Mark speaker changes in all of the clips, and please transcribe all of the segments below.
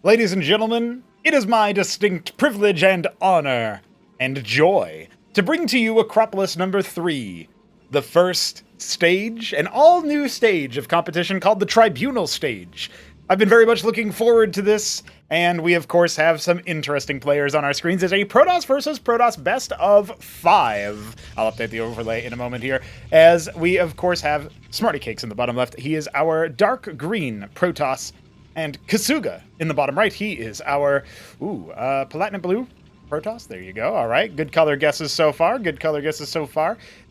Speaker 1: Ladies and gentlemen, it is my distinct privilege and honor and joy to bring to you Acropolis number 3, the first stage, an all-new stage of competition called the Tribunal Stage. I've been very much looking forward to this, and we of course have some interesting players on our screens. It's a Protoss versus Protoss best of 5. I'll update the overlay in a moment here, as we of course have SmrtyCakes in the bottom left. He is our dark green Protoss, and Kasuga in the bottom right. He is our, platinum blue Protoss. There you go. All right. Good color guesses so far.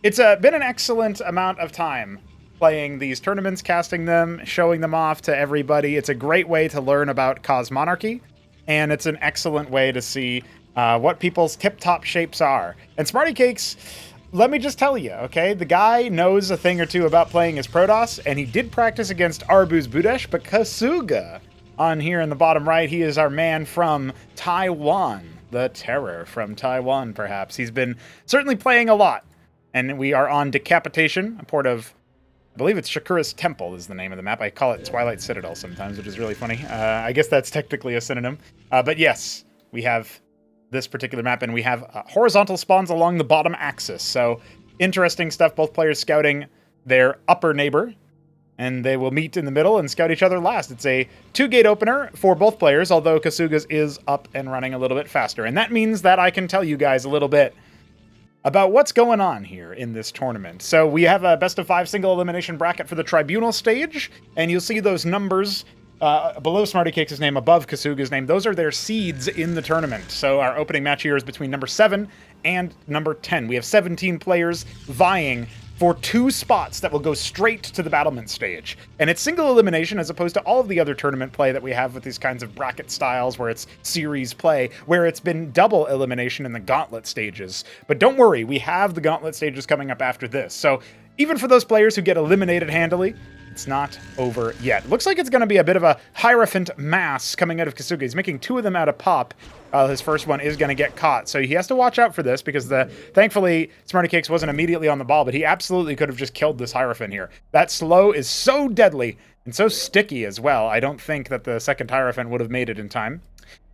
Speaker 1: It's been an excellent amount of time playing these tournaments, casting them, showing them off to everybody. It's a great way to learn about Cosmonarchy, and it's an excellent way to see what people's tip-top shapes are. And SmrtyCakes, let me just tell you, okay? The guy knows a thing or two about playing as Protoss, and he did practice against Arbuz Budesh, but Kasuga on here in the bottom right, he is our man from Taiwan. The Terror from Taiwan, perhaps. He's been certainly playing a lot. And we are on Decapitation, a port of, I believe it's Shakura's Temple is the name of the map. I call it Twilight Citadel sometimes, which is really funny. I guess that's technically a synonym. But yes, we have this particular map, and we have horizontal spawns along the bottom axis. So interesting stuff. Both players scouting their upper neighbor, and they will meet in the middle and scout each other last. It's a 2-gate opener for both players, although Kasuga's is up and running a little bit faster. And that means that I can tell you guys a little bit about what's going on here in this tournament. So we have a best of 5 single elimination bracket for the Tribunal Stage, and you'll see those numbers below SmrtyCakes' name, above Kasuga's name. Those are their seeds in the tournament. So our opening match here is between number 7 and number 10. We have 17 players vying for 2 spots that will go straight to the battlement stage. And it's single elimination as opposed to all of the other tournament play that we have with these kinds of bracket styles where it's series play, where it's been double elimination in the gauntlet stages. But don't worry, we have the gauntlet stages coming up after this. So even for those players who get eliminated handily, it's not over yet. Looks like it's going to be a bit of a Hierophant mass coming out of Kasuga. He's making 2 of them out of pop. His first one is going to get caught, so he has to watch out for this because thankfully SmrtyCakes wasn't immediately on the ball, but he absolutely could have just killed this Hierophant here. That slow is so deadly and so sticky as well. I don't think that the second Hierophant would have made it in time.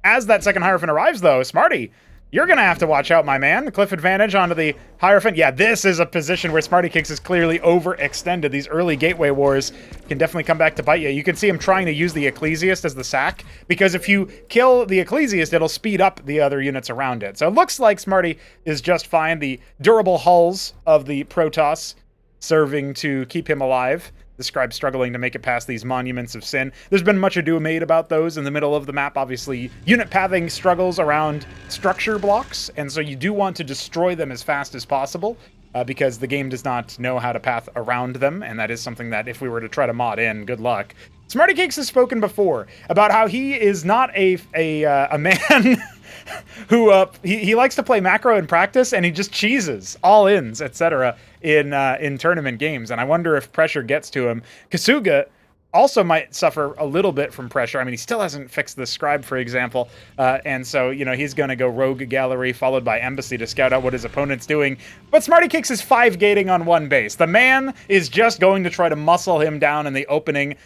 Speaker 1: As that second Hierophant arrives, though, Smarty, you're going to have to watch out, my man. The cliff advantage onto the Hierophant. Yeah, this is a position where SmrtyCakes is clearly overextended. These early gateway wars can definitely come back to bite you. You can see him trying to use the Ecclesiast as the sack, because if you kill the Ecclesiast, it'll speed up the other units around it. So it looks like Smarty is just fine. The durable hulls of the Protoss serving to keep him alive. The Scribe struggling to make it past these monuments of sin. There's been much ado made about those in the middle of the map. Obviously, unit pathing struggles around structure blocks, and so you do want to destroy them as fast as possible, because the game does not know how to path around them, and that is something that if we were to try to mod in, good luck. SmrtyCakes has spoken before about how he is not a man who he likes to play macro in practice, and he just cheeses all-ins, etc. in tournament games, and I wonder if pressure gets to him. Kasuga also might suffer a little bit from pressure. I mean, he still hasn't fixed the Scribe, for example, and so, you know, he's going to go Rogue Gallery followed by Embassy to scout out what his opponent's doing. But SmrtyCakes is 5-gating on 1 base. The man is just going to try to muscle him down in the opening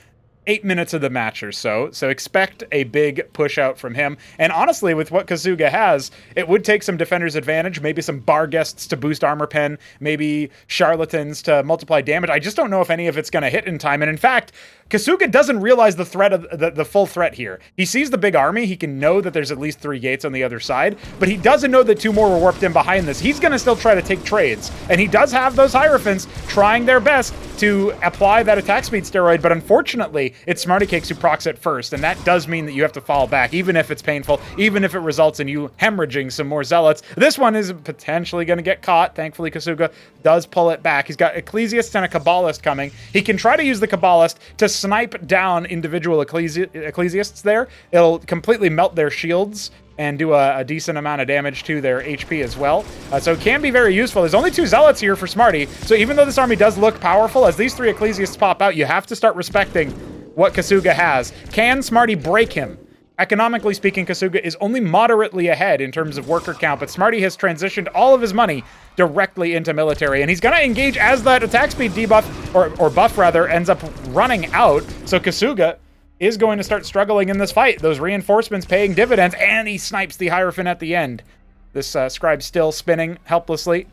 Speaker 1: 8 minutes of the match or so. So expect a big push out from him. And honestly, with what Kasuga has, it would take some defender's advantage, maybe some bar guests to boost armor pen, maybe charlatans to multiply damage. I just don't know if any of it's going to hit in time. And in fact, Kasuga doesn't realize the threat of the full threat here. He sees the big army. He can know that there's at least 3 gates on the other side, but he doesn't know that 2 more were warped in behind this. He's going to still try to take trades, and he does have those Hierophants trying their best to apply that attack speed steroid, but unfortunately, it's SmrtyCakes who procs it first, and that does mean that you have to fall back, even if it's painful, even if it results in you hemorrhaging some more zealots. This one is potentially going to get caught. Thankfully, Kasuga does pull it back. He's got Ecclesiasts and a Kabbalist coming. He can try to use the Kabbalist to snipe down individual Ecclesiasts there. It'll completely melt their shields and do a decent amount of damage to their HP as well. So it can be very useful. There's only 2 Zealots here for Smarty, so even though this army does look powerful, as these 3 Ecclesiasts pop out, you have to start respecting what Kasuga has. Can Smarty break him? Economically speaking, Kasuga is only moderately ahead in terms of worker count, but Smarty has transitioned all of his money directly into military, and he's going to engage as that attack speed debuff, or buff rather, ends up running out. So Kasuga is going to start struggling in this fight. Those reinforcements paying dividends, and he snipes the Hierophant at the end. This scribe still spinning helplessly,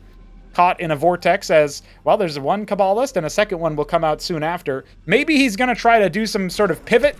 Speaker 1: caught in a vortex as, well, there's one Kabbalist and a second one will come out soon after. Maybe he's going to try to do some sort of pivot,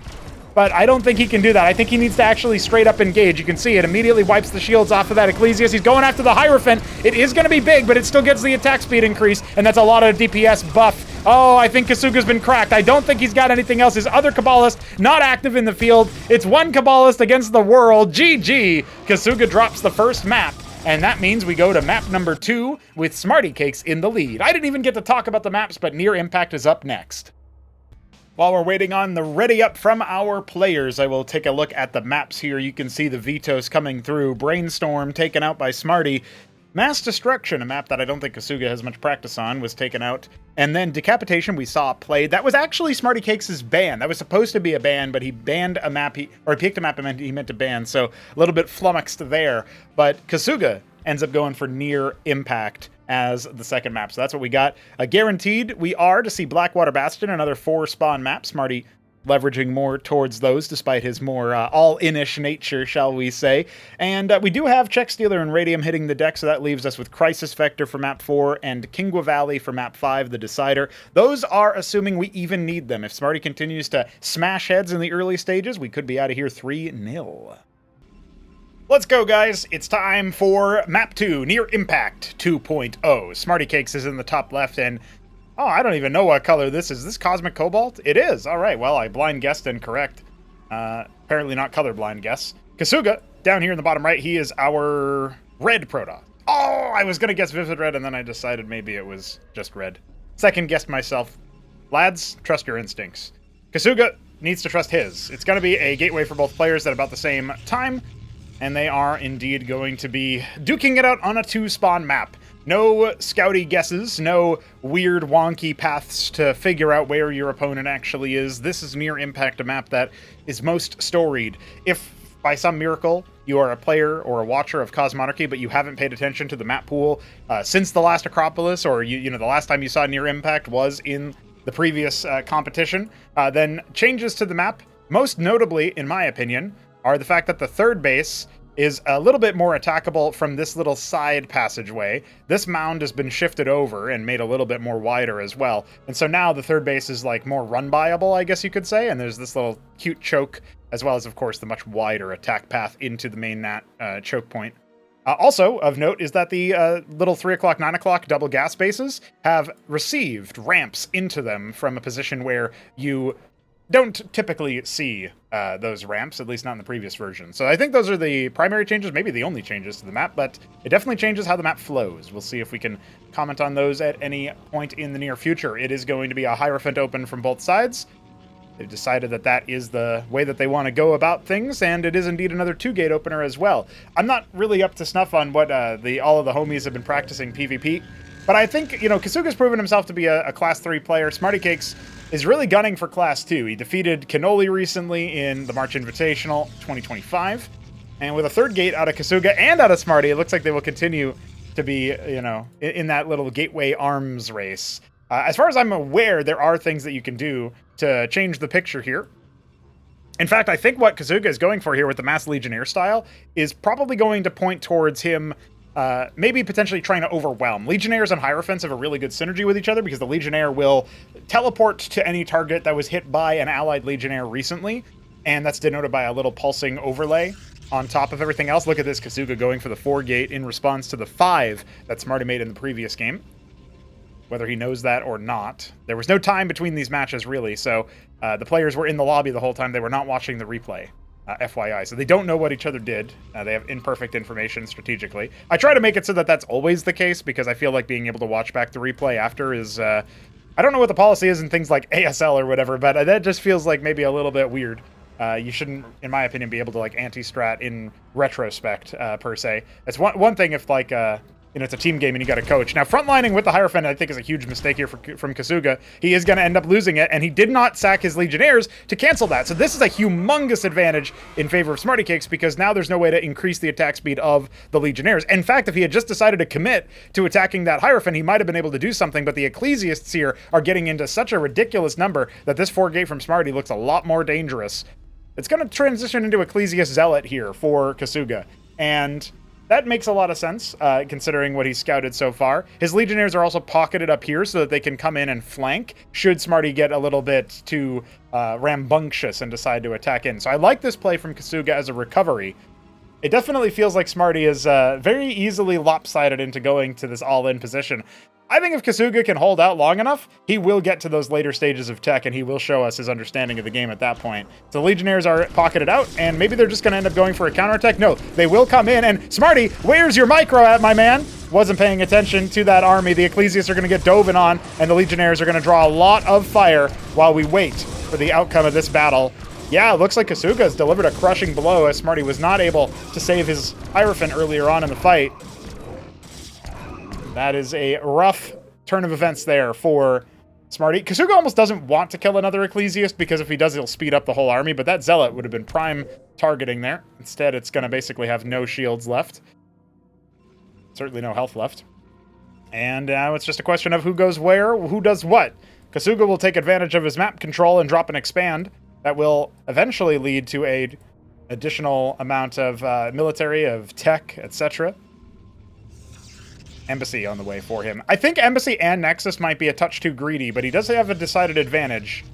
Speaker 1: but I don't think he can do that. I think he needs to actually straight up engage. You can see it immediately wipes the shields off of that Ecclesias. He's going after the Hierophant. It is going to be big, but it still gets the attack speed increase, and that's a lot of DPS buff. Oh, I think Kasuga's been cracked. I don't think he's got anything else. His other Kabbalist not active in the field. It's one Kabbalist against the world. GG. Kasuga drops the first map. And that means we go to map number 2 with SmrtyCakes in the lead. I didn't even get to talk about the maps, but Near Impact is up next. While we're waiting on the ready up from our players, I will take a look at the maps here. You can see the Vetoes coming through. Brainstorm taken out by Smarty. Mass Destruction, a map that I don't think Kasuga has much practice on, was taken out. And then Decapitation we saw played. That was actually SmrtyCakes' ban. That was supposed to be a ban, but he banned a map, he picked a map he meant to ban, so a little bit flummoxed there. But Kasuga ends up going for Near Impact as the second map. So that's what we got. Guaranteed we are to see Blackwater Bastion, another 4-spawn map. Smarty leveraging more towards those, despite his more all-in-ish nature, shall we say. And we do have Check Stealer and Radium hitting the deck, so that leaves us with Crisis Vector for map 4 and Qinngua Valley for map 5, the Decider. Those are assuming we even need them. If Smarty continues to smash heads in the early stages, we could be out of here 3-0. Let's go, guys. It's time for map 2, Near Impact 2.0. SmrtyCakes is in the top left, and oh, I don't even know what color this is. Is this Cosmic Cobalt? It is. All right, well, I blind guessed incorrect. Apparently not colorblind guess. Kasuga, down here in the bottom right, he is our red Protoss. Oh, I was going to guess Vivid Red, and then I decided maybe it was just red. Second guessed myself. Lads, trust your instincts. Kasuga needs to trust his. It's going to be a gateway for both players at about the same time, and they are indeed going to be duking it out on a 2-spawn map. No scouty guesses, no weird wonky paths to figure out where your opponent actually is. This is Near Impact, a map that is most storied. If by some miracle you are a player or a watcher of Cosmonarchy, but you haven't paid attention to the map pool since the last Acropolis, or you know the last time you saw Near Impact was in the previous competition, then changes to the map, most notably, in my opinion, are the fact that the third base is a little bit more attackable from this little side passageway. This mound has been shifted over and made a little bit more wider as well. And so now the third base is like more run-byable, I guess you could say. And there's this little cute choke, as well as, of course, the much wider attack path into the main choke point. Also of note is that the little 3 o'clock, 9 o'clock double gas bases have received ramps into them from a position where you don't typically see those ramps, at least not in the previous version. So I think those are the primary changes, maybe the only changes to the map, but it definitely changes how the map flows. We'll see if we can comment on those at any point in the near future. It is going to be a Hierophant open from both sides. They've decided that that is the way that they want to go about things, and it is indeed another 2-gate opener as well. I'm not really up to snuff on what all of the homies have been practicing PvP, but I think, you know, Kasuga's proven himself to be a Class 3 player. SmrtyCakes is really gunning for Class 2. He defeated Cannoli recently in the March Invitational 2025, and with a third gate out of Kasuga and out of Smarty, it looks like they will continue to be, you know, in that little gateway arms race. As far as I'm aware, there are things that you can do to change the picture here. In fact, I think what Kasuga is going for here with the Mass Legionnaire style is probably going to point towards him maybe potentially trying to overwhelm. Legionnaires and Hierophants have a really good synergy with each other because the Legionnaire will teleport to any target that was hit by an allied Legionnaire recently, and that's denoted by a little pulsing overlay on top of everything else. Look at this, Kasuga going for the 4-gate in response to the 5 that Smarty made in the previous game. Whether he knows that or not. There was no time between these matches, really, so the players were in the lobby the whole time. They were not watching the replay. FYI. So they don't know what each other did. They have imperfect information strategically. I try to make it so that that's always the case because I feel like being able to watch back the replay after is... I don't know what the policy is in things like ASL or whatever, but that just feels like maybe a little bit weird. You shouldn't, in my opinion, be able to like anti-strat in retrospect, per se. It's one thing if like you know, it's a team game and you got to coach. Now, frontlining with the Hierophant, I think, is a huge mistake here from Kasuga. He is going to end up losing it, and he did not sack his Legionnaires to cancel that. So this is a humongous advantage in favor of SmrtyCakes, because now there's no way to increase the attack speed of the Legionnaires. In fact, if he had just decided to commit to attacking that Hierophant, he might have been able to do something, but the Ecclesiasts here are getting into such a ridiculous number that this 4-gate from Smarty looks a lot more dangerous. It's going to transition into Ecclesiast Zealot here for Kasuga, and that makes a lot of sense, considering what he's scouted so far. His Legionnaires are also pocketed up here so that they can come in and flank, should Smarty get a little bit too rambunctious and decide to attack in. So I like this play from Kasuga as a recovery. It definitely feels like Smarty is very easily lopsided into going to this all-in position. I think if Kasuga can hold out long enough, he will get to those later stages of tech, and he will show us his understanding of the game at that point. So the Legionnaires are pocketed out, and maybe they're just going to end up going for a counterattack. No, they will come in, and Smarty, where's your micro at, my man? Wasn't paying attention to that army. The Ecclesiasts are going to get dove on, and the Legionnaires are going to draw a lot of fire while we wait for the outcome of this battle. Yeah, it looks like Kasuga has delivered a crushing blow, as Smarty was not able to save his Hierophant earlier on in the fight. That is a rough turn of events there for Smarty. Kasuga almost doesn't want to kill another Ecclesiast, because if he does, he'll speed up the whole army, but that Zealot would have been prime targeting there. Instead, it's going to basically have no shields left. Certainly no health left. And now it's just a question of who goes where, who does what. Kasuga will take advantage of his map control and drop an expand. That will eventually lead to a additional amount of military, of tech, etc. Embassy on the way for him. I think Embassy and Nexus might be a touch too greedy, but he does have a decided advantage.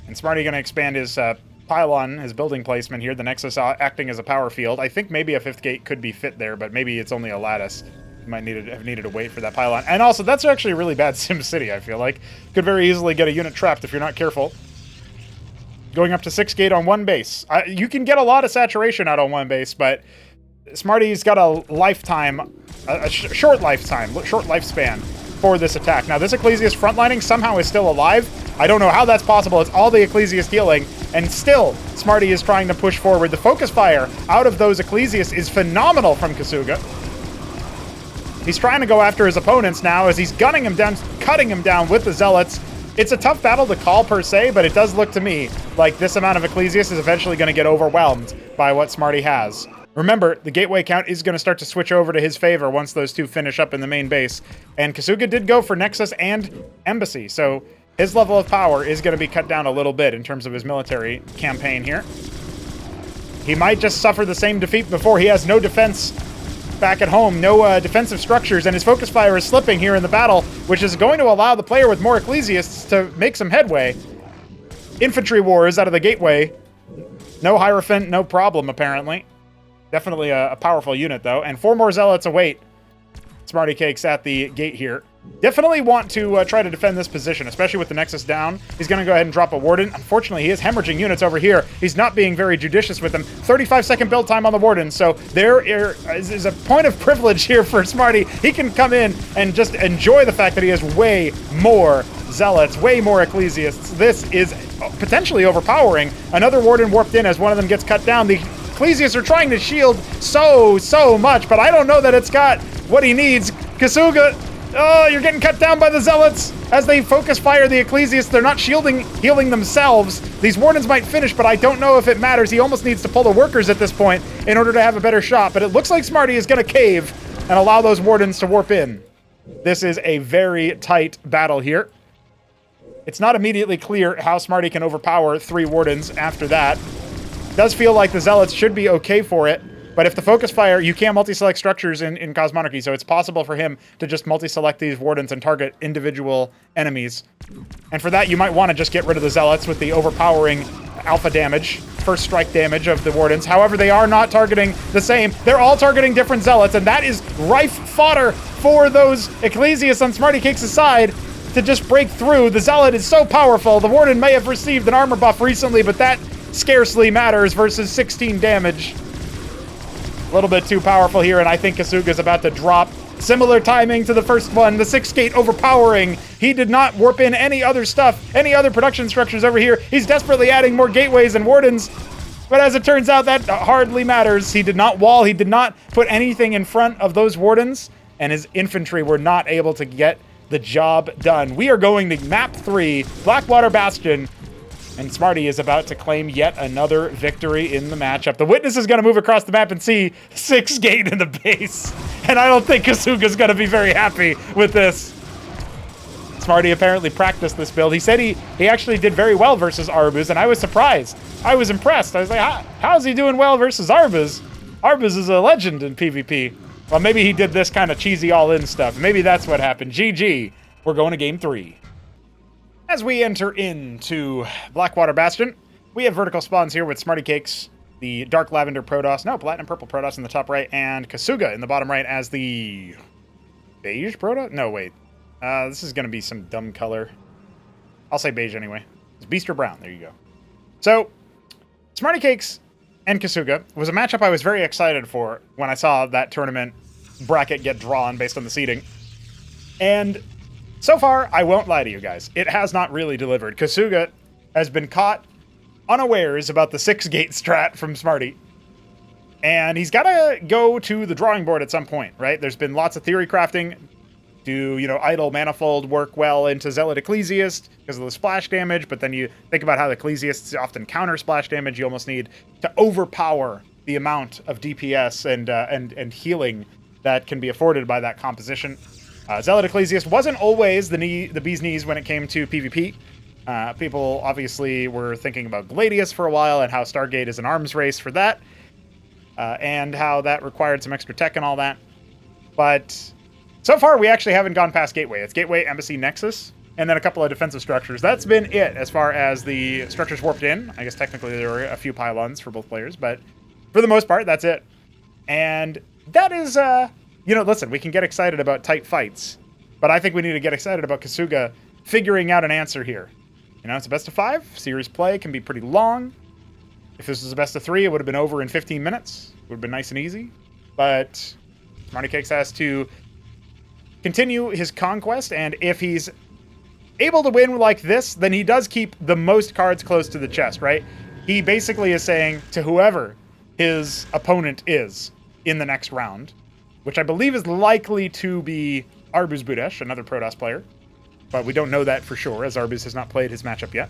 Speaker 1: And Smarty going to expand his pylon, his building placement here. The Nexus acting as a power field. I think maybe a 5th gate could be fit there, but maybe it's only a lattice. You might have needed to wait for that pylon. And also, that's actually a really bad SimCity, I feel like. Could very easily get a unit trapped if you're not careful. Going up to 6 gate on one base. You can get a lot of saturation out on one base, but Smarty's got a lifetime, a short lifespan for this attack. Now, this Ecclesiast frontlining somehow is still alive. I don't know how that's possible. It's all the Ecclesiast healing, and still, Smarty is trying to push forward. The focus fire out of those Ecclesiasts is phenomenal from Kasuga. He's trying to go after his opponents now as he's gunning him down, cutting him down with the Zealots. It's a tough battle to call per se, but it does look to me like this amount of Ecclesiast is eventually going to get overwhelmed by what Smarty has. Remember, the gateway count is going to start to switch over to his favor once those two finish up in the main base. And Kasuga did go for Nexus and Embassy, so his level of power is going to be cut down a little bit in terms of his military campaign here. He might just suffer the same defeat before. He has no defense back at home, no defensive structures, and his focus fire is slipping here in the battle, which is going to allow the player with more Ecclesiasts to make some headway. Infantry wars out of the gateway. No Hierophant, no problem, apparently. Definitely a powerful unit, though. And 4 more Zealots await SmrtyCakes at the gate here. Definitely want to try to defend this position, especially with the Nexus down. He's going to go ahead and drop a Warden. Unfortunately, he is hemorrhaging units over here. He's not being very judicious with them. 35-second build time on the Warden, so there is a point of privilege here for Smarty. He can come in and just enjoy the fact that he has way more Zealots, way more Ecclesiasts. This is potentially overpowering. Another Warden warped in as one of them gets cut down. The Ecclesiasts are trying to shield so much, but I don't know that it's got what he needs. Kasuga, oh, you're getting cut down by the Zealots as they focus fire the Ecclesiasts. They're not healing themselves. These Wardens might finish, but I don't know if it matters. He almost needs to pull the workers at this point in order to have a better shot, but it looks like Smarty is going to cave and allow those Wardens to warp in. This is a very tight battle here. It's not immediately clear how Smarty can overpower 3 Wardens after that. Does feel like the Zealots should be okay for it, but if the focus fire, you can't multi-select structures in Cosmonarchy, so it's possible for him to just multi-select these Wardens and target individual enemies. And for that, you might want to just get rid of the Zealots with the overpowering alpha damage, first strike damage of the Wardens. However, they are not targeting the same. They're all targeting different Zealots, and that is rife fodder for those Ecclesiasts on SmrtyCakes' side to just break through. The Zealot is so powerful. The Warden may have received an armor buff recently, but that scarcely matters versus 16 damage. A little bit too powerful here, and I think Kasuga's about to drop. Similar timing to the first one, the 6 gate overpowering. He did not warp in any other stuff, any other production structures over here. He's desperately adding more gateways and Wardens, but as it turns out, that hardly matters. He did not wall, he did not put anything in front of those Wardens. and his infantry were not able to get the job done. We are going to map 3, Blackwater Bastion, and Smarty is about to claim yet another victory in the matchup. The witness is going to move across the map and see 6 gate in the base, and I don't think Kasuga's going to be very happy with this. Smarty apparently practiced this build. He said he actually did very well versus Arbuz, and I was surprised. I was impressed. I was like, how's he doing well versus Arbuz? Arbuz is a legend in PvP. Well, maybe he did this kind of cheesy all-in stuff. Maybe that's what happened. GG. We're going to game 3. As we enter into Blackwater Bastion, we have vertical spawns here with SmrtyCakes, the Dark Lavender Protoss, no, Platinum Purple Protoss in the top right, and Kasuga in the bottom right as the Beige Protoss? No, wait. This is going to be some dumb color. I'll say beige anyway. It's Beast or Brown. There you go. So, SmrtyCakes and Kasuga was a matchup I was very excited for when I saw that tournament bracket get drawn based on the seeding. And so far, I won't lie to you guys, it has not really delivered. Kasuga has been caught unawares about the 6-gate strat from Smarty. And he's got to go to the drawing board at some point, right? There's been lots of theory crafting. Do, idle manifold work well into Zealot Ecclesiast because of the splash damage, but then you think about how the Ecclesiasts often counter splash damage. You almost need to overpower the amount of DPS and healing that can be afforded by that composition. Zealot Ecclesiast wasn't always the bee's knees when it came to PvP. People obviously were thinking about Gladius for a while and how Stargate is an arms race for that, and how that required some extra tech and all that. But so far, we actually haven't gone past Gateway. It's Gateway, Embassy, Nexus, and then a couple of defensive structures. That's been it as far as the structures warped in. I guess technically there were a few pylons for both players, but for the most part, that's it. And that is, listen, we can get excited about tight fights, but I think we need to get excited about Kasuga figuring out an answer here. It's a best of 5. Series play can be pretty long. If this was a best of 3, it would have been over in 15 minutes. It would have been nice and easy. But SmrtyCakes has to continue his conquest, and if he's able to win like this, then he does keep the most cards close to the chest, right? He basically is saying to whoever his opponent is in the next round, which I believe is likely to be Arbuz Budesh, another Protoss player, but we don't know that for sure, as Arbuz has not played his matchup yet.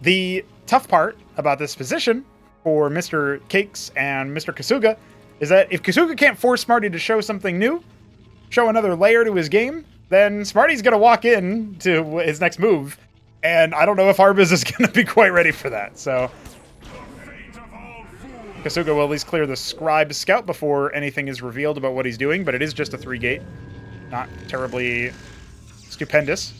Speaker 1: The tough part about this position for Mr. Cakes and Mr. Kasuga is that if Kasuga can't force Smarty to show something new, show another layer to his game, then Smarty's going to walk in to his next move, and I don't know if Arbuz is going to be quite ready for that. So Kasuga will at least clear the Scribe Scout before anything is revealed about what he's doing, but it is just a 3-gate. Not terribly stupendous.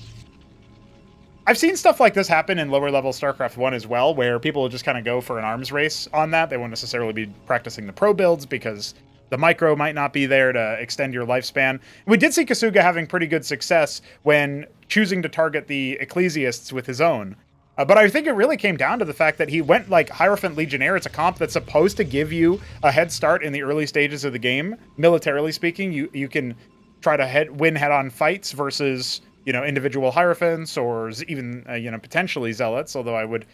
Speaker 1: I've seen stuff like this happen in lower-level StarCraft 1 as well, where people will just kind of go for an arms race on that. They won't necessarily be practicing the pro builds because the micro might not be there to extend your lifespan. We did see Kasuga having pretty good success when choosing to target the Ecclesiasts with his own. But I think it really came down to the fact that he went like Hierophant Legionnaire. It's a comp that's supposed to give you a head start in the early stages of the game. Militarily speaking, you can try to win head-on fights versus individual Hierophants or even, potentially Zealots, although I would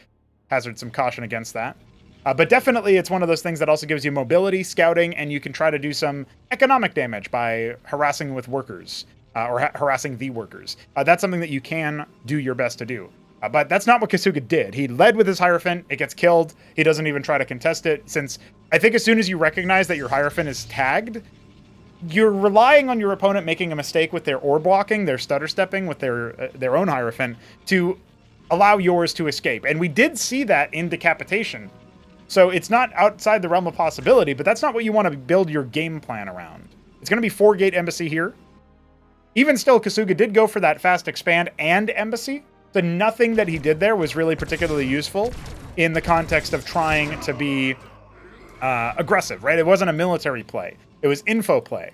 Speaker 1: hazard some caution against that. But definitely it's one of those things that also gives you mobility, scouting, and you can try to do some economic damage by harassing with workers, or harassing the workers. That's something that you can do your best to do. But that's not what Kasuga did. He led with his Hierophant, it gets killed, he doesn't even try to contest it, since I think as soon as you recognize that your Hierophant is tagged, you're relying on your opponent making a mistake with their orb walking, their stutter stepping with their own Hierophant to allow yours to escape. And we did see that in Decapitation. So it's not outside the realm of possibility, but that's not what you want to build your game plan around. It's going to be 4-gate Embassy here. Even still, Kasuga did go for that fast expand and Embassy. So nothing that he did there was really particularly useful in the context of trying to be aggressive, right? It wasn't a military play. It was info play.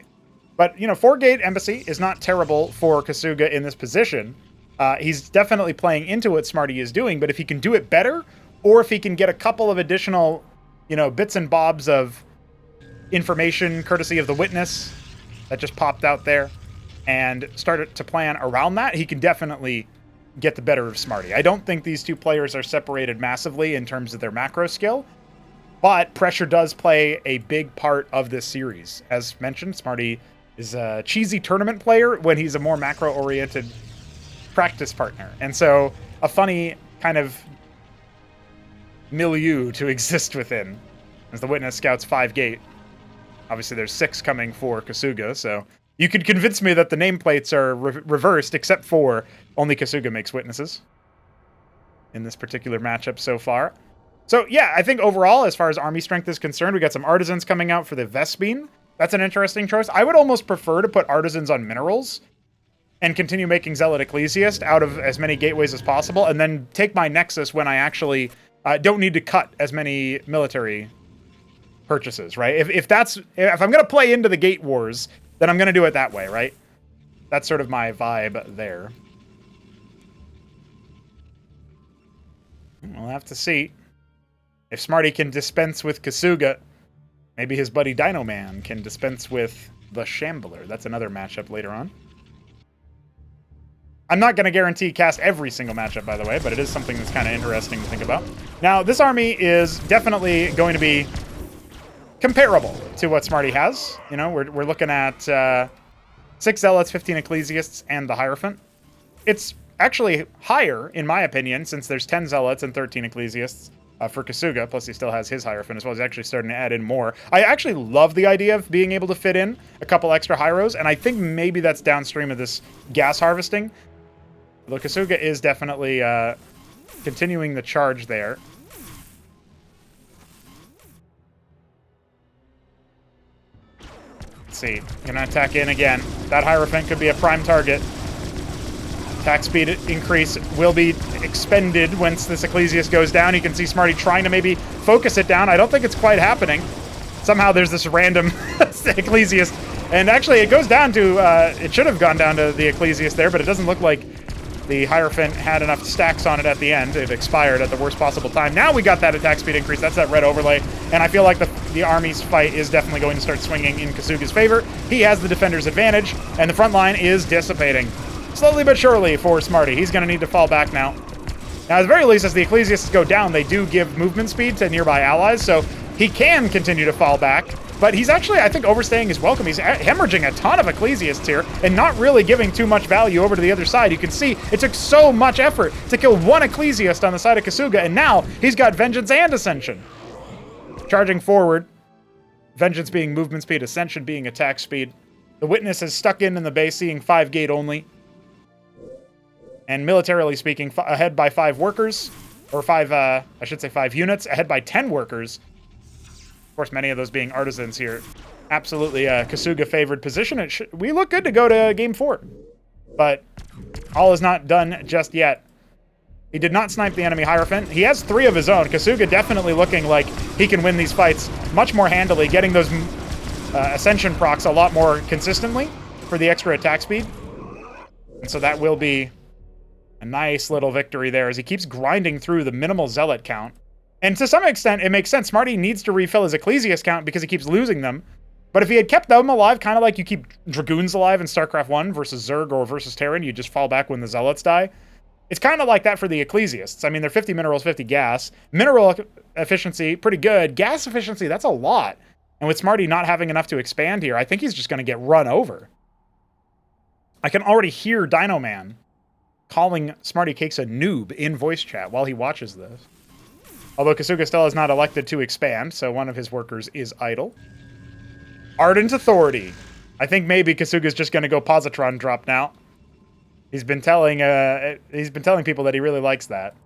Speaker 1: But, 4-gate Embassy is not terrible for Kasuga in this position. He's definitely playing into what Smarty is doing, but if he can do it better, or if he can get a couple of additional, bits and bobs of information courtesy of the witness that just popped out there and start to plan around that, he can definitely get the better of Smarty. I don't think these two players are separated massively in terms of their macro skill, But pressure does play a big part of this series. As mentioned, Smarty is a cheesy tournament player when he's a more macro-oriented practice partner. And so a funny kind of milieu to exist within as the Witness scouts 5 gate. Obviously, there's 6 coming for Kasuga, so you could convince me that the nameplates are reversed, except for only Kasuga makes Witnesses in this particular matchup so far. So, yeah, I think overall, as far as army strength is concerned, we got some Artisans coming out for the Vespene. That's an interesting choice. I would almost prefer to put Artisans on Minerals and continue making Zealot Ecclesiast out of as many gateways as possible, and then take my Nexus when I actually don't need to cut as many military purchases, right? If I'm going to play into the Gate Wars, then I'm going to do it that way, right? That's sort of my vibe there. We'll have to see. If Smarty can dispense with Kasuga, maybe his buddy Dino Man can dispense with the Shambler. That's another matchup later on. I'm not going to guarantee cast every single matchup, by the way, but it is something that's kind of interesting to think about. Now, this army is definitely going to be comparable to what Smarty has. You know, we're looking at 6 Zealots, 15 Ecclesiasts, and the Hierophant. It's actually higher, in my opinion, since there's 10 Zealots and 13 Ecclesiasts. For Kasuga, plus he still has his Hierophant as well. He's actually starting to add in more. I actually love the idea of being able to fit in a couple extra Hyros, and I think maybe that's downstream of this gas harvesting. Though Kasuga is definitely continuing the charge there. Let's see. Gonna attack in again. That Hierophant could be a prime target. Attack speed increase will be expended once this Ecclesiast goes down. You can see Smarty trying to maybe focus it down. I don't think it's quite happening. Somehow there's this random Ecclesiast. And actually it goes down to, it should have gone down to the Ecclesiast there, but it doesn't look like the Hierophant had enough stacks on it at the end. It expired at the worst possible time. Now we got that attack speed increase. That's that red overlay. And I feel like the army's fight is definitely going to start swinging in Kasuga's favor. He has the defender's advantage, and the front line is dissipating. Slowly but surely for Smarty. He's going to need to fall back now. Now, at the very least, as the Ecclesiasts go down, they do give movement speed to nearby allies, so he can continue to fall back. But he's actually, I think, overstaying his welcome. He's hemorrhaging a ton of Ecclesiasts here and not really giving too much value over to the other side. You can see it took so much effort to kill one Ecclesiast on the side of Kasuga, and now he's got Vengeance and Ascension. Charging forward. Vengeance being movement speed, Ascension being attack speed. The Witness is stuck in the base, seeing 5 gate only. And militarily speaking, ahead by 5 workers, or 5, I should say 5 units, ahead by 10 workers. Of course, many of those being Artisans here. Absolutely a Kasuga-favored position. We look good to go to Game 4. But all is not done just yet. He did not snipe the enemy Hierophant. He has 3 of his own. Kasuga definitely looking like he can win these fights much more handily, getting those Ascension procs a lot more consistently for the extra attack speed. And so that will be a nice little victory there as he keeps grinding through the minimal Zealot count. And to some extent, it makes sense. Smarty needs to refill his Ecclesiast count because he keeps losing them. But if he had kept them alive, kind of like you keep Dragoons alive in StarCraft 1 versus Zerg or versus Terran, you just fall back when the Zealots die. It's kind of like that for the Ecclesiasts. I mean, they're 50 minerals, 50 gas. Mineral efficiency, pretty good. Gas efficiency, that's a lot. And with Smarty not having enough to expand here, I think he's just going to get run over. I can already hear Dino Man calling SmrtyCakes a noob in voice chat while he watches this. Although Kasuga still has not elected to expand, so one of his workers is idle. Ardent Authority. I think maybe Kasuga's just going to go Positron drop now. He's been telling people that he really likes that.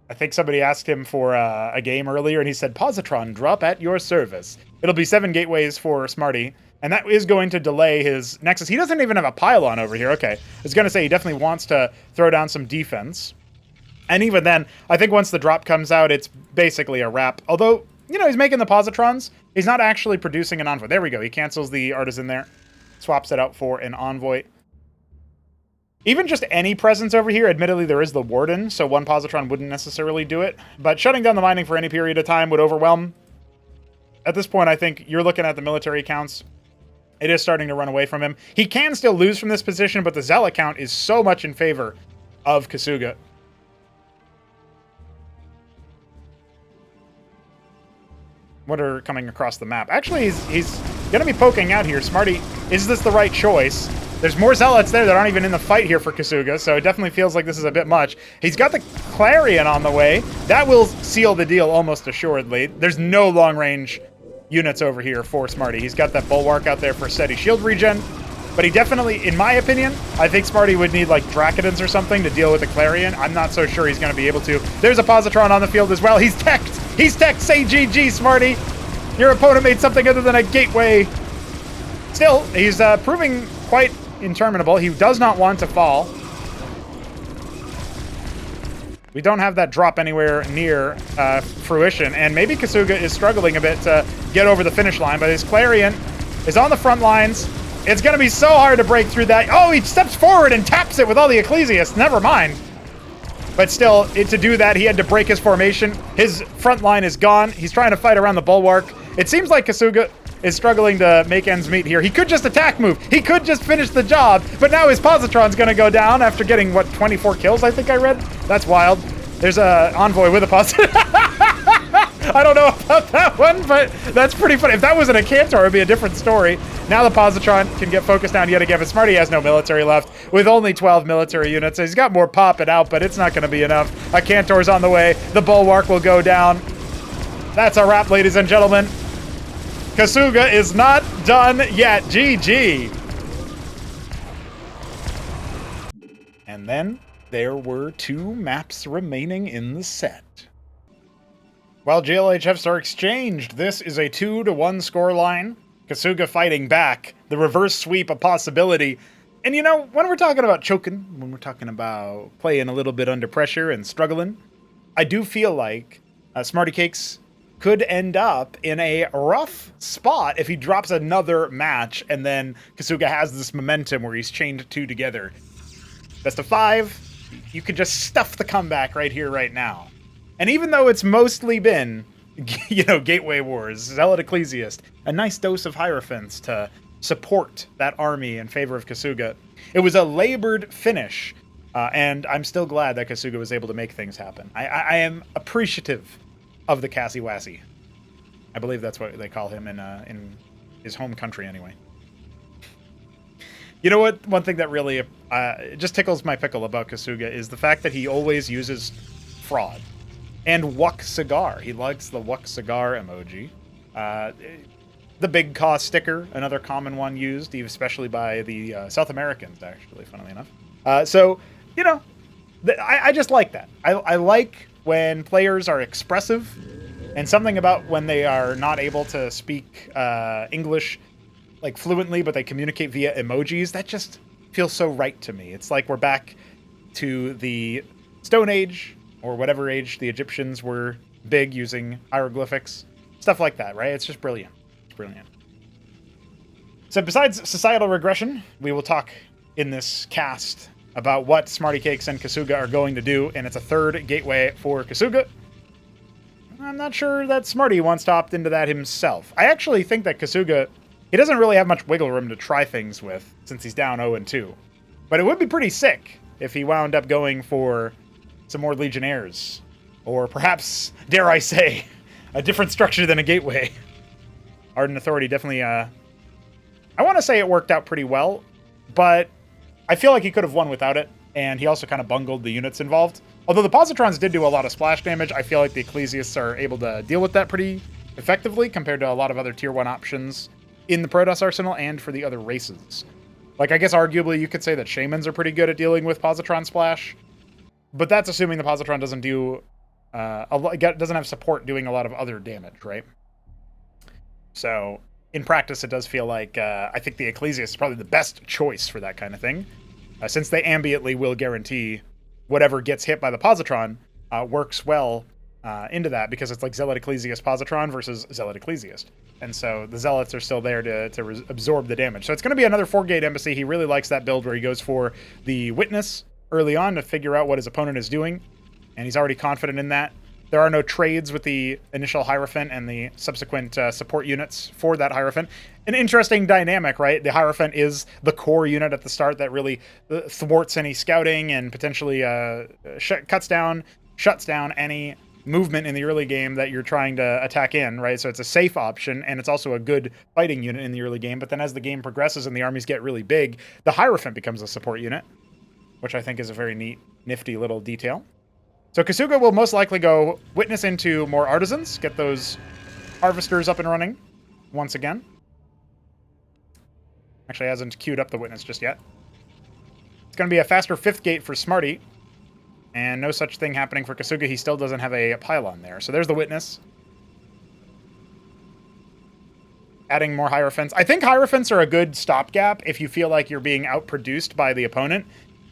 Speaker 1: I think somebody asked him for a game earlier, and he said, Positron drop at your service. It'll be 7 gateways for Smarty, and that is going to delay his Nexus. He doesn't even have a pylon over here. Okay, I was going to say he definitely wants to throw down some defense. And even then, I think once the drop comes out, it's basically a wrap. Although, you know, he's making the Positrons. He's not actually producing an Envoy. There we go. He cancels the Artisan there. Swaps it out for an Envoy. Even just any presence over here, admittedly, there is the Warden, so one Positron wouldn't necessarily do it. But shutting down the mining for any period of time would overwhelm. At this point, I think you're looking at the military counts. It is starting to run away from him. He can still lose from this position, but the Zealot count is so much in favor of Kasuga. what are coming across the map. Actually, he's going to be poking out here. Smarty, is this the right choice? There's more Zealots there that aren't even in the fight here for Kasuga, so it definitely feels like this is a bit much. He's got the Clarion on the way. That will seal the deal almost assuredly. There's no long-range units over here for Smarty. He's got that Bulwark out there for steady shield regen, but he definitely, in my opinion, I think Smarty would need like Dracodons or something to deal with the Clarion. I'm not so sure he's going to be able to. There's a Positron on the field as well. He's teched! He's teched! Say GG, Smarty! Your opponent made something other than a gateway. Still, he's proving quite interminable. He does not want to fall. We don't have that drop anywhere near fruition, and maybe Kasuga is struggling a bit to get over the finish line, but his Clarion is on the front lines. It's going to be so hard to break through that. Oh, he steps forward and taps it with all the Ecclesiasts. Never mind. But still, to do that, he had to break his formation. His front line is gone. He's trying to fight around the Bulwark. It seems like Kasuga is struggling to make ends meet here. He could just attack move. He could just finish the job, but now his Positron's going to go down after getting, what, 24 kills, I think I read? That's wild. There's a Envoy with a Positron. I don't know about that one, but that's pretty funny. If that wasn't a Cantor, it would be a different story. Now the Positron can get focused down yet again, but Smarty has no military left with only 12 military units. So he's got more popping out, but it's not going to be enough. A Cantor's on the way. The Bulwark will go down. That's a wrap, ladies and gentlemen. Kasuga is not done yet. GG. And then there were 2 maps remaining in the set. While JLHFs are exchanged, this is a 2-1 scoreline. Kasuga fighting back. The reverse sweep a possibility. And you know, when we're talking about choking, when we're talking about playing a little bit under pressure and struggling, I do feel like SmrtyCakes could end up in a rough spot if he drops another match and then Kasuga has this momentum where he's chained 2 together. Best of 5, you could just stuff the comeback right here, right now. And even though it's mostly been, you know, Gateway Wars, Zealot Ecclesiast, a nice dose of Hierophants to support that army in favor of Kasuga, it was a labored finish, and I'm still glad that Kasuga was able to make things happen. I am appreciative of the Cassiwassi. I believe that's what they call him in his home country, anyway. You know what? One thing that really just tickles my pickle about Kasuga is the fact that he always uses fraud. And Wuck Cigar. He likes the Wuck Cigar emoji. The Big Cost sticker, another common one used, especially by the South Americans, actually, funnily enough. So, you know, I just like that. I like when players are expressive, and something about when they are not able to speak English like fluently, but they communicate via emojis. That just feels so right to me. It's like we're back to the Stone Age, or whatever age the Egyptians were big using hieroglyphics. Stuff like that, right? It's just brilliant. It's brilliant. So besides societal regression, we will talk in this cast about what SmrtyCakes and Kasuga are going to do, and it's a 3rd gateway for Kasuga. I'm not sure that Smarty wants to opt into that himself. I actually think that Kasuga, he doesn't really have much wiggle room to try things with, since he's down 0-2. But it would be pretty sick if he wound up going for some more Legionnaires. Or perhaps, dare I say, a different structure than a gateway. Ardent Authority definitely, I want to say it worked out pretty well, but I feel like he could have won without it, and he also kind of bungled the units involved. Although the Positrons did do a lot of splash damage, I feel like the Ecclesiasts are able to deal with that pretty effectively compared to a lot of other Tier 1 options in the Protoss arsenal and for the other races. Like, I guess arguably you could say that Shamans are pretty good at dealing with Positron splash, but that's assuming the Positron doesn't do doesn't have support doing a lot of other damage, right? So in practice, it does feel like I think the Ecclesiast is probably the best choice for that kind of thing, since they ambiently will guarantee whatever gets hit by the Positron works well into that, because it's like Zealot Ecclesiast Positron versus Zealot Ecclesiast. And so the Zealots are still there to absorb the damage. So it's going to be another 4-gate embassy. He really likes that build where he goes for the Witness early on to figure out what his opponent is doing, and he's already confident in that. There are no trades with the initial Hierophant and the subsequent support units for that Hierophant. An interesting dynamic, right? The Hierophant is the core unit at the start that really thwarts any scouting and potentially shuts down any movement in the early game that you're trying to attack in, right? So it's a safe option, and it's also a good fighting unit in the early game. But then as the game progresses and the armies get really big, the Hierophant becomes a support unit, which I think is a very neat, nifty little detail. So Kasuga will most likely go Witness into more Artisans, get those Harvesters up and running once again. Actually hasn't queued up the Witness just yet. It's going to be a faster 5th gate for Smarty. And no such thing happening for Kasuga. He still doesn't have a pylon there. So there's the Witness. Adding more Hierophants. I think Hierophants are a good stopgap if you feel like you're being outproduced by the opponent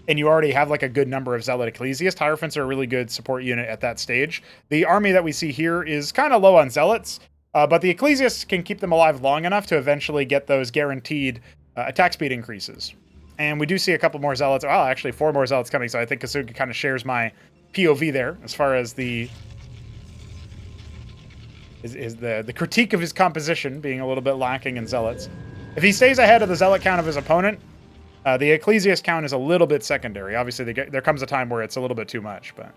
Speaker 1: and you already have like a good number of Zealot Ecclesiast. Hierophants are a really good support unit at that stage. The army that we see here is kind of low on Zealots, but the Ecclesiasts can keep them alive long enough to eventually get those guaranteed attack speed increases. And we do see a couple more Zealots. Oh, actually 4 more Zealots coming, so I think Kasuga kind of shares my POV there as far as the critique of his composition being a little bit lacking in Zealots. If he stays ahead of the Zealot count of his opponent, the Ecclesiast count is a little bit secondary. Obviously, there comes a time where it's a little bit too much, but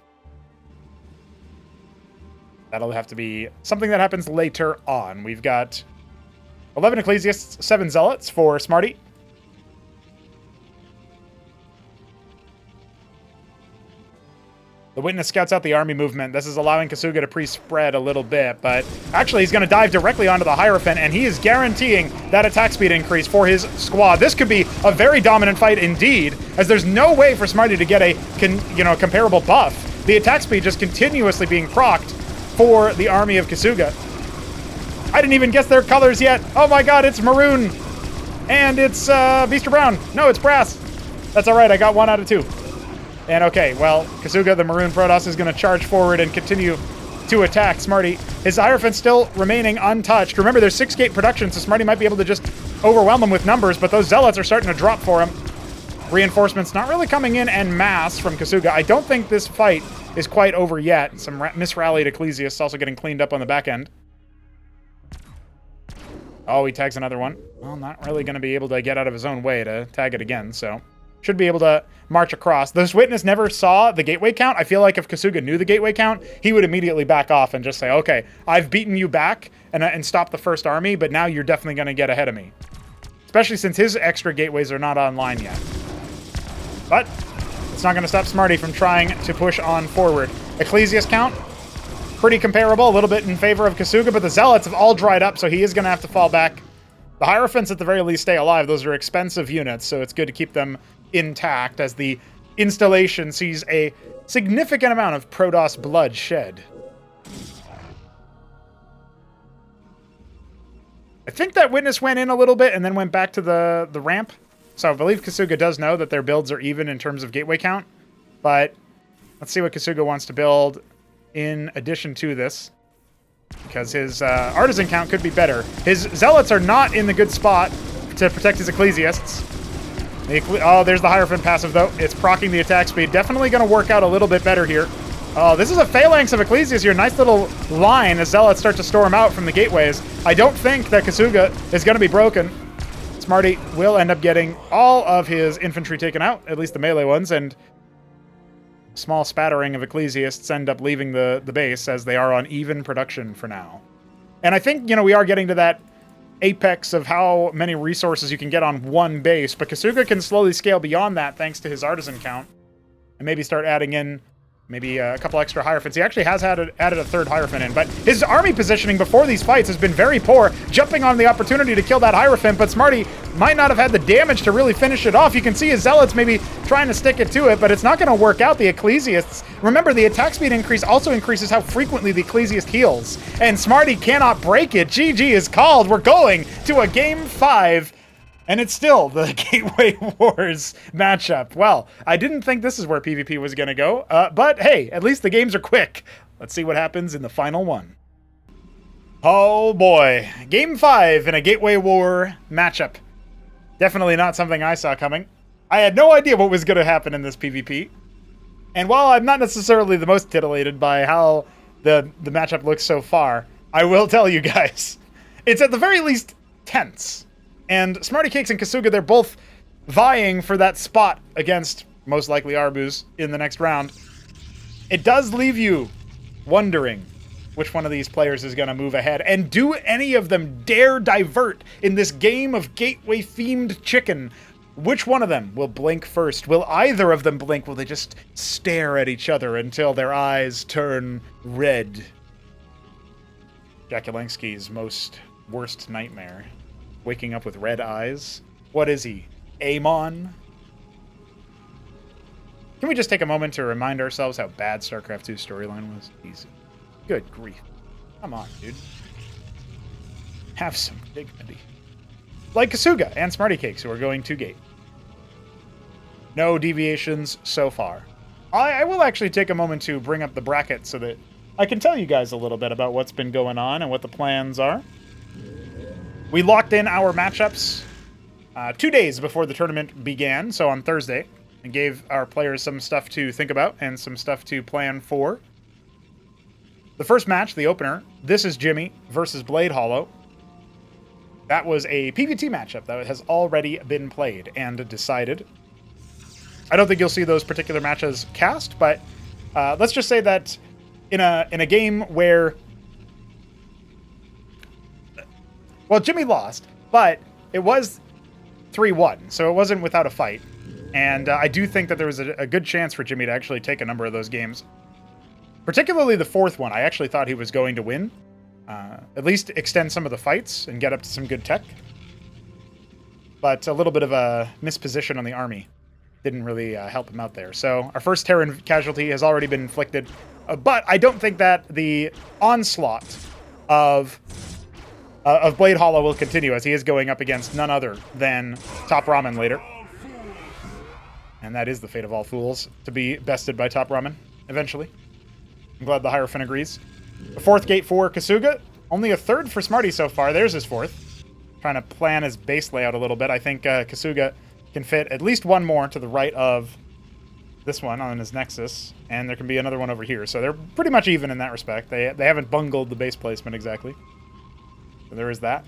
Speaker 1: that'll have to be something that happens later on. We've got 11 Ecclesiasts, 7 Zealots for Smarty. The Witness scouts out the army movement. This is allowing Kasuga to pre-spread a little bit, but actually he's going to dive directly onto the Hierophant, and he is guaranteeing that attack speed increase for his squad. This could be a very dominant fight indeed, as there's no way for Smarty to get a comparable buff. The attack speed just continuously being procced for the army of Kasuga. I didn't even guess their colors yet. Oh my god, it's maroon, and it's Beaster Brown. No, it's brass. That's all right, I got 1 out of 2. And okay, well, Kasuga, the Maroon Protoss, is going to charge forward and continue to attack Smarty. His Hierophant still remaining untouched. Remember, there's 6-gate production, so Smarty might be able to just overwhelm him with numbers, but those Zealots are starting to drop for him. Reinforcements not really coming in en masse from Kasuga. I don't think this fight is quite over yet. Some misrallied Ecclesiasts also getting cleaned up on the back end. Oh, he tags another one. Well, not really going to be able to get out of his own way to tag it again, so should be able to march across. This Witness never saw the gateway count. I feel like if Kasuga knew the gateway count, he would immediately back off and just say, okay, I've beaten you back and stopped the first army, but now you're definitely going to get ahead of me. Especially since his extra gateways are not online yet. But it's not going to stop Smarty from trying to push on forward. Ecclesiast count, pretty comparable, a little bit in favor of Kasuga, but the Zealots have all dried up, so he is going to have to fall back. The Hierophants, at the very least, stay alive. Those are expensive units, so it's good to keep them intact as the installation sees a significant amount of Protoss blood shed. I think that Witness went in a little bit and then went back to the ramp. So I believe Kasuga does know that their builds are even in terms of gateway count. But let's see what Kasuga wants to build in addition to this, because his artisan count could be better. His Zealots are not in the good spot to protect his Ecclesiasts. Oh, there's the Hierophant passive, though. It's proccing the attack speed. Definitely going to work out a little bit better here. Oh, this is a phalanx of Ecclesiasts here. Nice little line as Zealots start to storm out from the gateways. I don't think that Kasuga is going to be broken. Smarty will end up getting all of his infantry taken out, at least the melee ones, and a small spattering of Ecclesiasts end up leaving the base as they are on even production for now. And I think, we are getting to that apex of how many resources you can get on one base, but Kasuga can slowly scale beyond that thanks to his artisan count, and maybe start adding in maybe a couple extra Hierophants. He actually has added a 3rd Hierophant in, but his army positioning before these fights has been very poor, jumping on the opportunity to kill that Hierophant, but Smarty might not have had the damage to really finish it off. You can see his Zealots maybe trying to stick it to it, but it's not going to work out. The Ecclesiasts, remember, the attack speed increase also increases how frequently the Ecclesiast heals, and Smarty cannot break it. GG is called. We're going to a Game 5. And it's still the Gateway Wars matchup. Well, I didn't think this is where PvP was going to go, but hey, at least the games are quick. Let's see what happens in the final one. Oh boy, Game 5 in a Gateway War matchup. Definitely not something I saw coming. I had no idea what was going to happen in this PvP. And while I'm not necessarily the most titillated by how the matchup looks so far, I will tell you guys, it's at the very least tense. And SmrtyCakes and Kasuga, they're both vying for that spot against, most likely, Arbuz in the next round. It does leave you wondering which one of these players is going to move ahead. And do any of them dare divert in this game of gateway-themed chicken? Which one of them will blink first? Will either of them blink? Will they just stare at each other until their eyes turn red? Jakulanski's worst nightmare. Waking up with red eyes. What is he? Amon? Can we just take a moment to remind ourselves how bad StarCraft 2 storyline was? Easy. Good grief. Come on, dude. Have some dignity. Like Kasuga and SmrtyCakes, who are going to gate. No deviations so far. I will actually take a moment to bring up the bracket so that I can tell you guys a little bit about what's been going on and what the plans are. We locked in our matchups 2 days before the tournament began, so on Thursday, and gave our players some stuff to think about and some stuff to plan for. The first match, the opener, this is Jimmy versus Blade Hollow. That was a PvT matchup that has already been played and decided. I don't think you'll see those particular matches cast, but let's just say that in a game where, well, Jimmy lost, but it was 3-1, so it wasn't without a fight. And I do think that there was a good chance for Jimmy to actually take a number of those games. Particularly the fourth one, I actually thought he was going to win. At least extend some of the fights and get up to some good tech. But a little bit of a misposition on the army didn't really help him out there. So our first Terran casualty has already been inflicted. But I don't think that the onslaught of Blade Hollow will continue, as he is going up against none other than Top Ramen later. And that is the fate of all fools, to be bested by Top Ramen eventually. I'm glad the Hierophant agrees. The fourth gate for Kasuga. Only a third for Smarty so far. There's his fourth. Trying to plan his base layout a little bit. I think Kasuga can fit at least one more to the right of this one on his Nexus. And there can be another one over here. So they're pretty much even in that respect. They haven't bungled the base placement exactly. So there is that.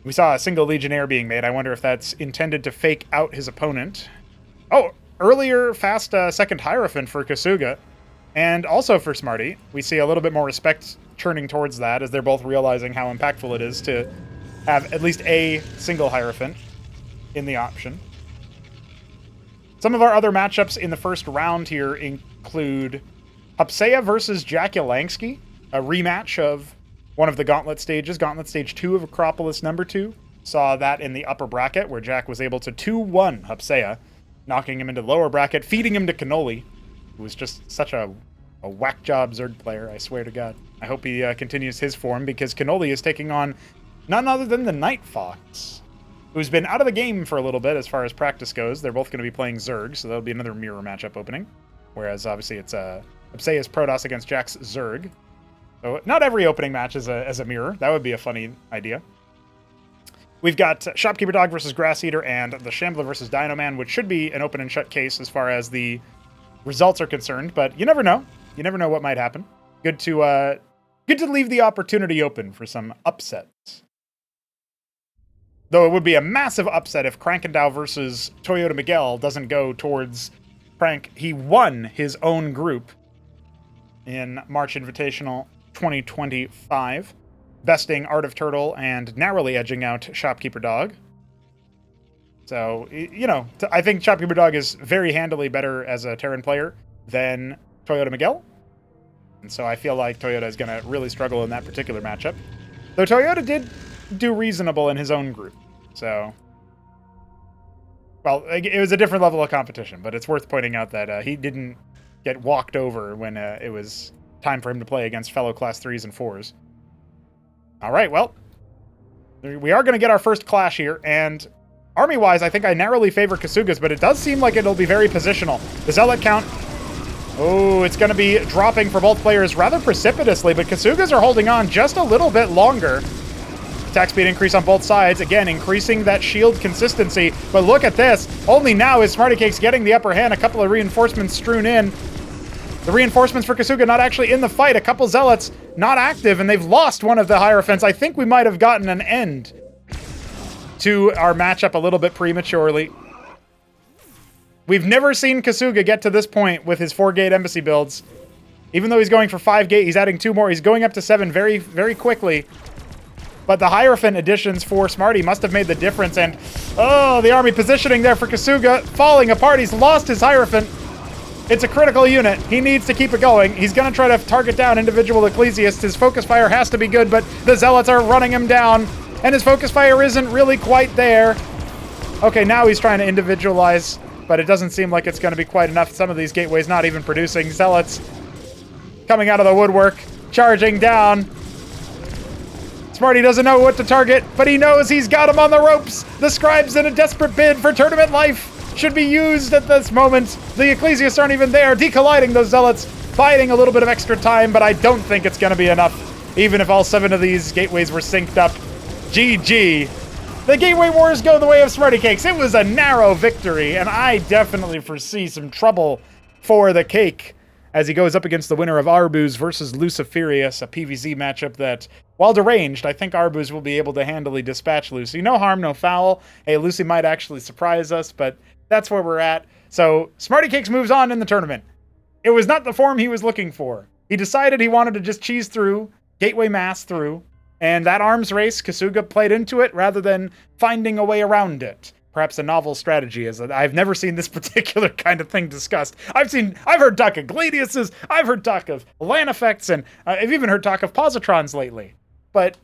Speaker 1: We saw a single Legionnaire being made. I wonder if that's intended to fake out his opponent. Oh, earlier fast second Hierophant for Kasuga. And also for Smarty, we see a little bit more respect churning towards that as they're both realizing how impactful it is to have at least a single Hierophant in the option. Some of our other matchups in the first round here include Hupsea versus Jakulanski, a rematch of one of the Gauntlet stages, Gauntlet Stage 2 of Acropolis number 2. Saw that in the upper bracket where Jack was able to 2-1 Hupsea, knocking him into the lower bracket, feeding him to Cannoli, who was just such a whack job Zerg player, I swear to God. I hope he continues his form, because Cannoli is taking on none other than the Night Fox, who's been out of the game for a little bit as far as practice goes. They're both going to be playing Zerg, so that'll be another mirror matchup opening. Whereas, obviously, it's Hupsea's Protoss against Jack's Zerg. So not every opening match is a mirror. That would be a funny idea. We've got Shopkeeper Dog versus Grass Eater and the Shambler versus Dino Man, which should be an open and shut case as far as the results are concerned, but you never know. You never know what might happen. Good to leave the opportunity open for some upsets. Though it would be a massive upset if Krankendow versus Toyota Miguel doesn't go towards Crank. He won his own group in March Invitational 2025, besting Art of Turtle and narrowly edging out Shopkeeper Dog. So, you know, I think Shopkeeper Dog is very handily better as a Terran player than Toyota Miguel. And so I feel like Toyota is going to really struggle in that particular matchup. Though Toyota did do reasonable in his own group. So, well, it was a different level of competition, but it's worth pointing out that he didn't get walked over when it was time for him to play against fellow Class 3s and 4s. All right, well, we are going to get our first clash here, and army-wise, I think I narrowly favor Kasuga's, but it does seem like it'll be very positional. The Zealot count, oh, it's going to be dropping for both players rather precipitously, but Kasuga's are holding on just a little bit longer. Attack speed increase on both sides, again, increasing that shield consistency. But look at this. Only now is SmrtyCakes getting the upper hand. A couple of reinforcements strewn in. The reinforcements for Kasuga not actually in the fight. A couple Zealots not active, and they've lost one of the Hierophants. I think we might have gotten an end to our matchup a little bit prematurely. We've never seen Kasuga get to this point with his 4-gate embassy builds. Even though he's going for 5 gate, he's adding 2 more. He's going up to 7 very, very quickly. But the Hierophant additions for Smarty must have made the difference. And, oh, the army positioning there for Kasuga, falling apart. He's lost his Hierophant. It's a critical unit. He needs to keep it going. He's going to try to target down individual Ecclesiasts. His focus fire has to be good, but the Zealots are running him down. And his focus fire isn't really quite there. Okay, now he's trying to individualize, but it doesn't seem like it's going to be quite enough. Some of these gateways not even producing. Zealots coming out of the woodwork, charging down. Smarty doesn't know what to target, but he knows he's got him on the ropes. The scribes, in a desperate bid for tournament life, should be used at this moment. The Ecclesiasts aren't even there, decolliding those Zealots, biding a little bit of extra time, but I don't think it's going to be enough, even if all 7 of these gateways were synced up. GG. The Gateway Wars go the way of SmrtyCakes. It was a narrow victory, and I definitely foresee some trouble for the Cake as he goes up against the winner of Arbuz versus Luciferius, a PvZ matchup that, while deranged, I think Arbuz will be able to handily dispatch Lucy. No harm, no foul. Hey, Lucy might actually surprise us, but that's where we're at. So, SmrtyCakes moves on in the tournament. It was not the form he was looking for. He decided he wanted to just cheese through, Gateway Mass through, and that arms race, Kasuga played into it rather than finding a way around it. Perhaps a novel strategy, as I've never seen this particular kind of thing discussed. I've heard talk of Gladiuses, I've heard talk of land effects, and I've even heard talk of positrons lately. But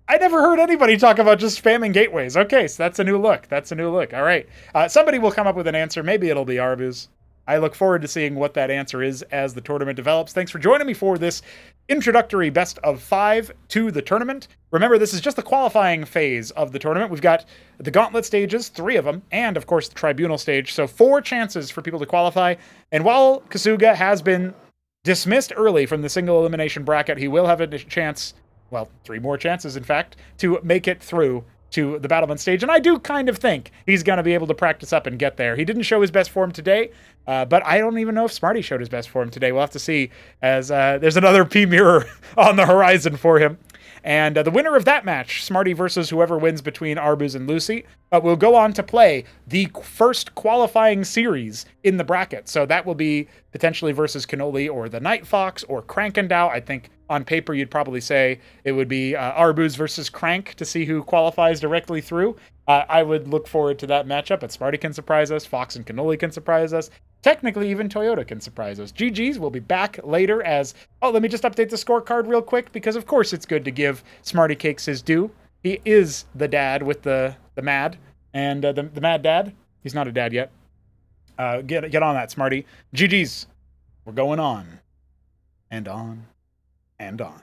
Speaker 1: I never heard anybody talk about just spamming gateways. Okay, so that's a new look. That's a new look. All right. Somebody will come up with an answer. Maybe it'll be Arbuz. I look forward to seeing what that answer is as the tournament develops. Thanks for joining me for this introductory best of 5 to the tournament. Remember, this is just the qualifying phase of the tournament. We've got the gauntlet stages, 3 of them, and of course the tribunal stage. So 4 chances for people to qualify. And while Kasuga has been dismissed early from the single elimination bracket, he will have a chance, well, 3 more chances, in fact, to make it through to the battlement stage. And I do kind of think he's going to be able to practice up and get there. He didn't show his best form today, but I don't even know if Smarty showed his best form today. We'll have to see, as there's another P-Mirror on the horizon for him. And the winner of that match, Smarty versus whoever wins between Arbuz and Lucy, will go on to play the first qualifying series in the bracket. So that will be potentially versus Cannoli or the Night Fox or Krankendow. I think on paper you'd probably say it would be Arbuz versus Crank to see who qualifies directly through. I would look forward to that matchup, but Smarty can surprise us, Fox and Cannoli can surprise us. Technically, even Toyota can surprise us. GG's will be back later as... Oh, let me just update the scorecard real quick, because of course it's good to give SmrtyCakes his due. He is the dad with the mad, and the mad dad. He's not a dad yet. Get on that, Smarty. GG's. We're going on. And on. And on.